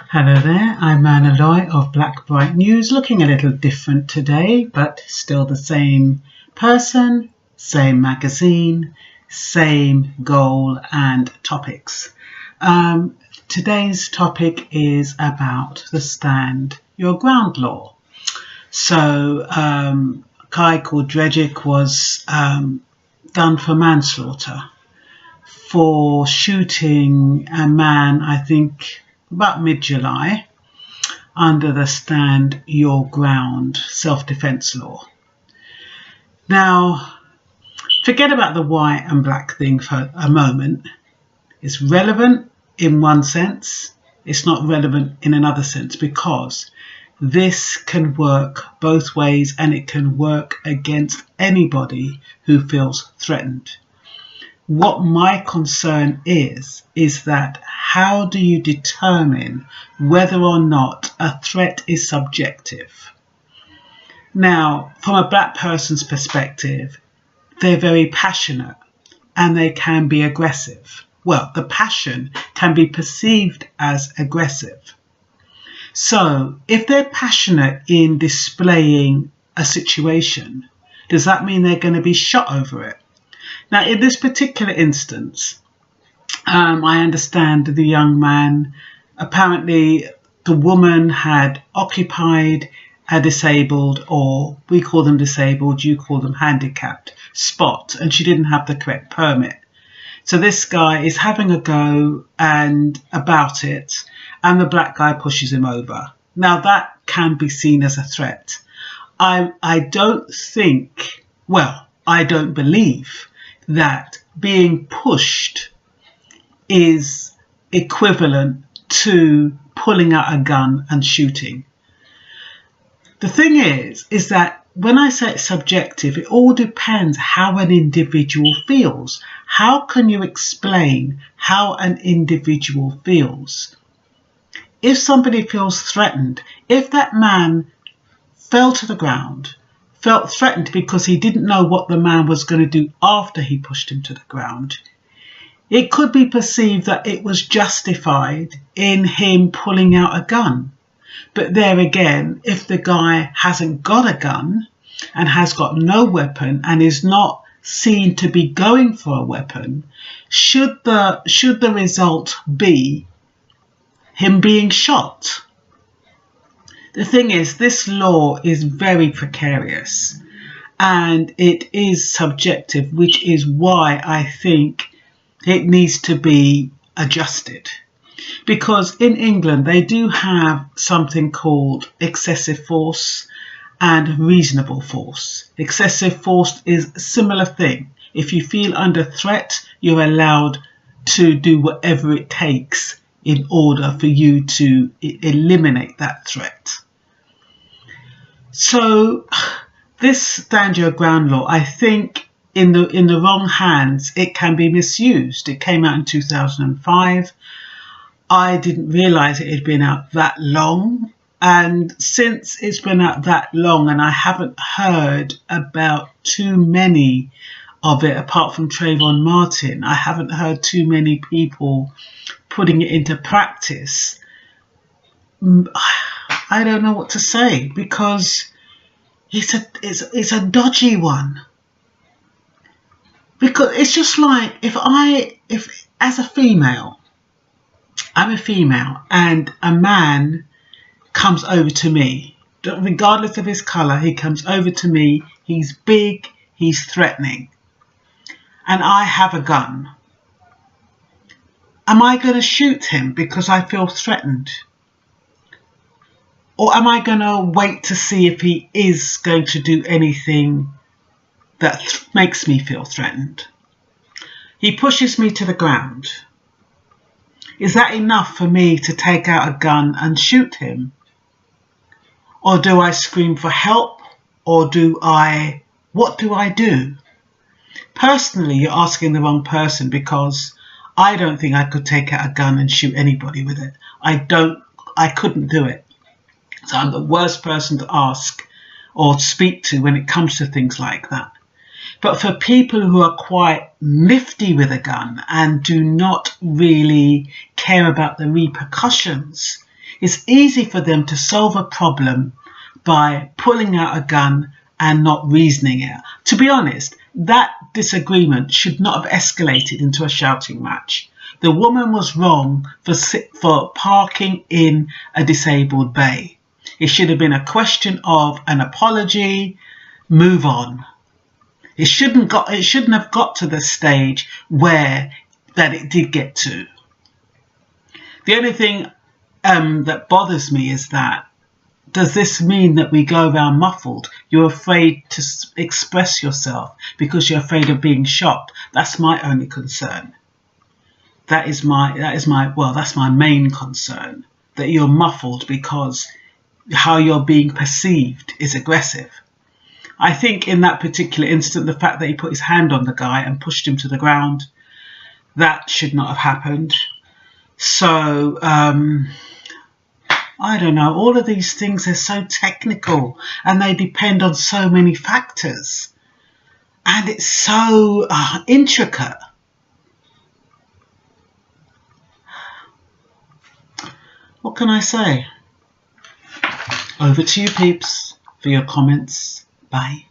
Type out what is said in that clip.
Hello there, I'm Manaloy of Blackbright News, looking a little different today, but still the same person, same magazine, same goal and topics. Today's topic is about the Stand Your Ground law. So, a guy called Dregic was done for manslaughter for shooting a man, I think, about mid-July, under the Stand Your Ground self-defense law. Now, forget about the white and black thing for a moment. It's relevant in one sense, it's not relevant in another sense, because this can work both ways and it can work against anybody who feels threatened. What my concern is that how do you determine whether or not a threat is subjective? Now, from a black person's perspective, they're very passionate and they can be aggressive. Well, the passion can be perceived as aggressive. So if they're passionate in displaying a situation, does that mean they're going to be shot over it? Now, in this particular instance, I understand the young man, apparently the woman had occupied a disabled, or we call them disabled, you call them handicapped, spot, and she didn't have the correct permit. So this guy is having a go and about it, and the black guy pushes him over. Now that can be seen as a threat. I don't think, well, I don't believe that being pushed is equivalent to pulling out a gun and shooting. The thing is that when I say it's subjective, it all depends how an individual feels. How can you explain how an individual feels? If somebody feels threatened, if that man fell to the ground, felt threatened because he didn't know what the man was going to do after he pushed him to the ground, it could be perceived that it was justified in him pulling out a gun. But there again, if the guy hasn't got a gun and has got no weapon and is not seen to be going for a weapon, should the result be him being shot? The thing is, this law is very precarious and it is subjective, which is why I think it needs to be adjusted. Because in England, they do have something called excessive force and reasonable force. Excessive force is a similar thing. If you feel under threat, you're allowed to do whatever it takes in order for you to eliminate that threat. So this Stand Your Ground law, I think in the wrong hands, it can be misused. It came out in 2005. I didn't realise it had been out that long. And since it's been out that long and I haven't heard about too many of it, apart from Trayvon Martin, I haven't heard too many people putting it into practice. I don't know what to say, because it's a dodgy one. Because it's just like if as a female, I'm a female and a man comes over to me, regardless of his colour, he comes over to me, he's big, he's threatening, and I have a gun. Am I going to shoot him because I feel threatened? Or am I going to wait to see if he is going to do anything that makes me feel threatened? He pushes me to the ground. Is that enough for me to take out a gun and shoot him? Or do I scream for help? Or what do I do? Personally, you're asking the wrong person, because I don't think I could take out a gun and shoot anybody with it. I couldn't do it. So I'm the worst person to ask or speak to when it comes to things like that. But for people who are quite nifty with a gun and do not really care about the repercussions, It's easy for them to solve a problem by pulling out a gun and not reasoning it. To be honest, that disagreement should not have escalated into a shouting match. The woman was wrong for parking in a disabled bay. It should have been a question of an apology, move on. It shouldn't have got to the stage where that it did get to. The only thing that bothers me is that, does this mean that we go around muffled? You're afraid to express yourself because you're afraid of being shot. That's my only concern. That's my main concern, that you're muffled because how you're being perceived is aggressive. I think in that particular instant, the fact that he put his hand on the guy and pushed him to the ground, that should not have happened. So, I don't know, all of these things are so technical and they depend on so many factors. And it's so intricate. What can I say? Over to you, peeps, for your comments. Bye.